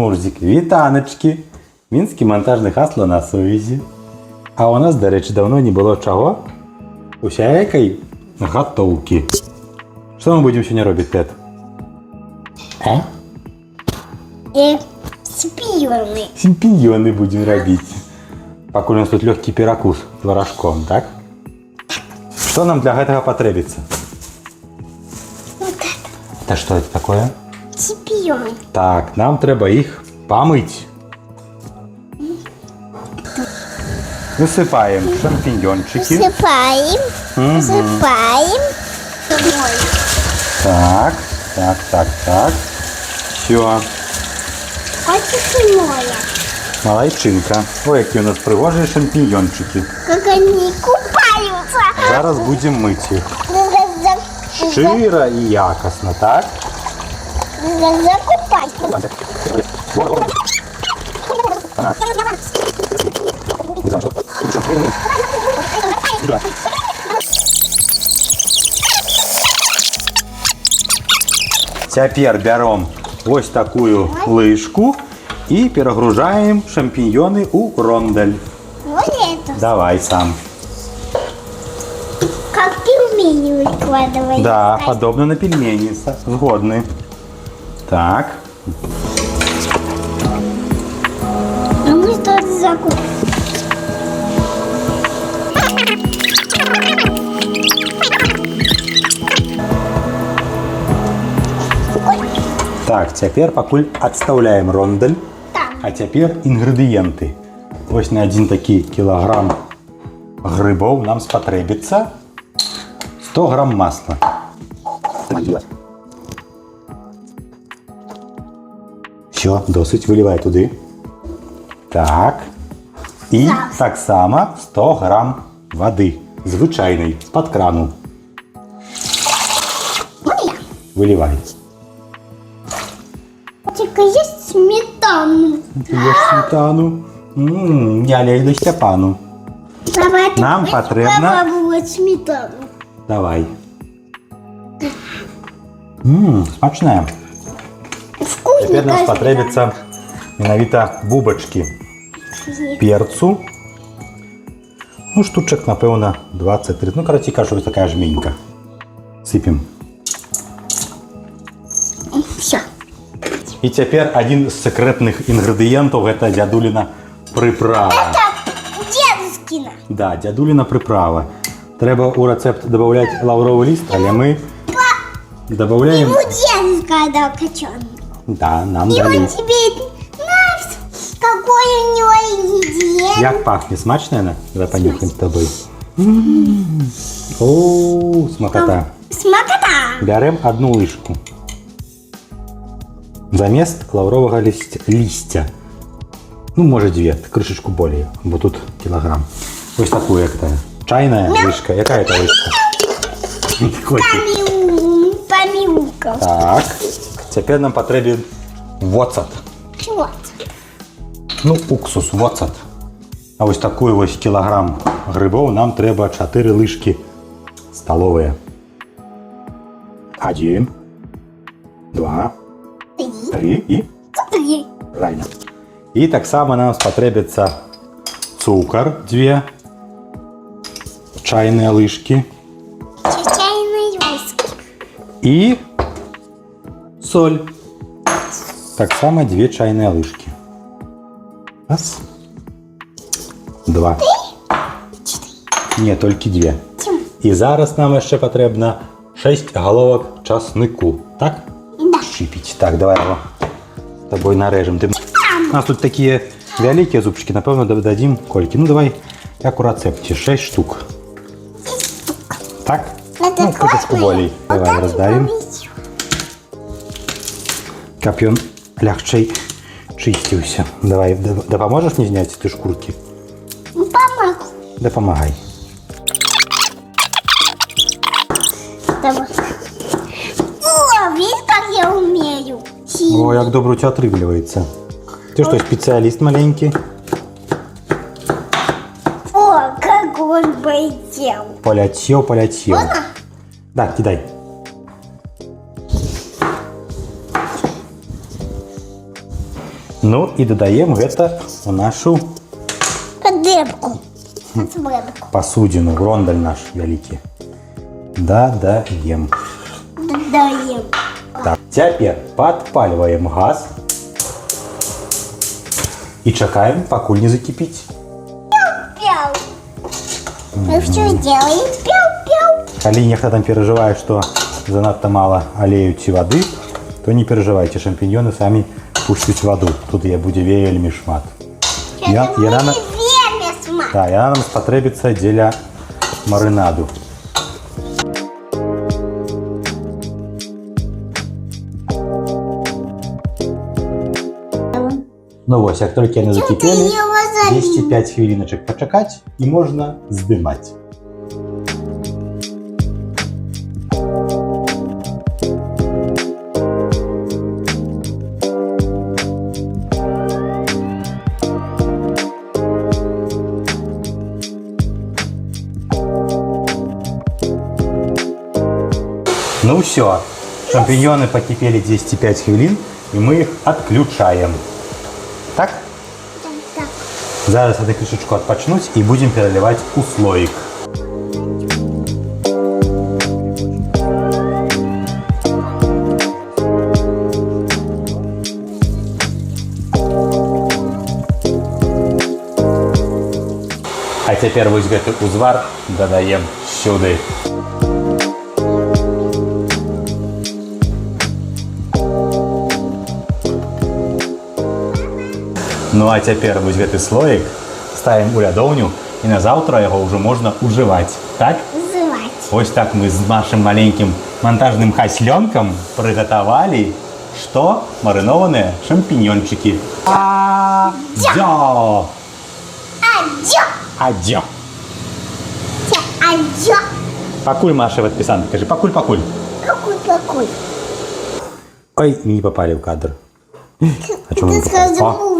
Мурзик, вітаночки! Мінське монтажне гасло на совісті. А у нас, до речі, давно не було чого? Усякої готовки. Що ми будемо сьогодні робити, Тед? Шампиньоны. Шампиньоны будем робить. Пока у нас тут легкий пирокус с творожком, так? Что нам для этого потребуется? Вот это. Это что это такое? Шампиньоны. Так, нам треба их помыть. Высыпаем шампиньончики. Засыпаем. Засыпаем. Так. Все. Хочешь море? Молодчинка. Ой, які у нас пригожі шампіньйончики. Как они купаются. Зараз будемо мити їх. Щиро і якісно, так? Закупать. Тепер беремо ось таку лижку і перегружаємо шампіньйони у рондель. Вот это. Давай сам. Как пельмени выкладывать. Да, подобно на пельмені. Згодні. Так. А мы что-то закупим. Так, тепер покуль відставляємо рондель. Там. А тепер інгредієнти. Ось на 1 такий кілограм грибов нам спотребиться 100 грам масла. Все, досить, виливай туди. Так. І так само 100 грам води. Звичайної, з-під крану. Моя. Виливай. Только есть сметану. Є сметану. Я лежу Степану. Давай Нам потрібно- попробовать сметану. Давай. Смачне. Вкусненько. Тепер нам потребується менавіта бубочки перцу. Ну, штучок, напевно, 20-30. Ну, короче, кажу, ось така жменька. Сипем. Все. І тепер один з секретних інгредієнтів – це дядуліна приправа. Это дедушкина. Да, дядуліна приправа. Треба у рецепт додати лавровий лист, але ми додаємо... Ему дедушка дал кочан. Да, нам И дали. он тебе знаешь, какой у него ингредиент. Як пахне? Смачно вона? Давай понюхаємо з тобою. О, смакота. Смакота. Беремо 1 лишку. Замість лаврового листя. Ну, може 2, кришечку більше, бо тут кілограм. Ось таку, як та. Чайна лишка. Яка це лишка? Котик. Помилка. Так. Тепер нам потрібен воцат. Чего? Ну, уксус, воцат. А ось такий ось кілограм грибов нам треба 4 лишки столові. 1, 2, 3 і... Три. Правильно. І так само нам спотребиться цукор 2 чайні лишки Чайной ложки. і соль. Так само 2 чайні лишки. Раз. 2. Ні, тільки 2. Чим? І зараз нам ще потрібно 6 головок часнику. Так? Да. Щипіть. Так, давай його з тобою нарежемо. У нас тут такі великі зубчики, напевно, додадим кольки. Ну, давай, як у рецепті, 6 штук. Так? Это Ну, кусочку болей. Давай роздавим. Каб ён лягчей чистився. Давай, допоможеш мені зняти ці шкурки? Помог. Допомагай. Давай. О, видишь, как я умею. О, як добре у тебе отривлюється. Ти що, спеціаліст маленький? О, как он полетел. Полетів. Можно? Да, кидай. Ну і додаємо гэта у нашу Подебку. Подебку. посудину, грондель наш вялікі. Додаем. Додаем. Так, цяпер падпальваем газ і чакаем, пакуль не закипіць. Пяу. Мы все сделаем. Пяу-пяу. Калі нехта там перажывае, што занадта мала алею ці вады, то не перажывайце, шампіньёны самі пушчуць ваду. Тут я будзе вельмі шмат. Это Яна будет время смак. Так, яна нам спатрэбіцца дзеля марынаду. Ну вось, як толькі яны закіпелі, Ты его залил. 205 хвіліначак пачакаць і можна здымаць. Ну все, шампиньоны покипели 205 хвилин, и мы их отключаем. Так? Так. Зараз эту крышечку отпочнуть и будем переливать у слоик. А теперь вось гэты узвар додаем сюды. Ну а цяпер вось гэты слоік ставім у лядоўню і на заўтра яго ўжо можна ўжываць. Так? Зывать. Вось так мы з нашым маленькім монтажным хаслёнкам прыгатавалі што? Марынованыя шампіньёнчыкі. Адзё! Адзё. Адзё! Адзё. Пакуль, Маша, падпісант, кажы, пакуль. Какой? Ой, не попали в кадр. А чому Ты не попали? сказал,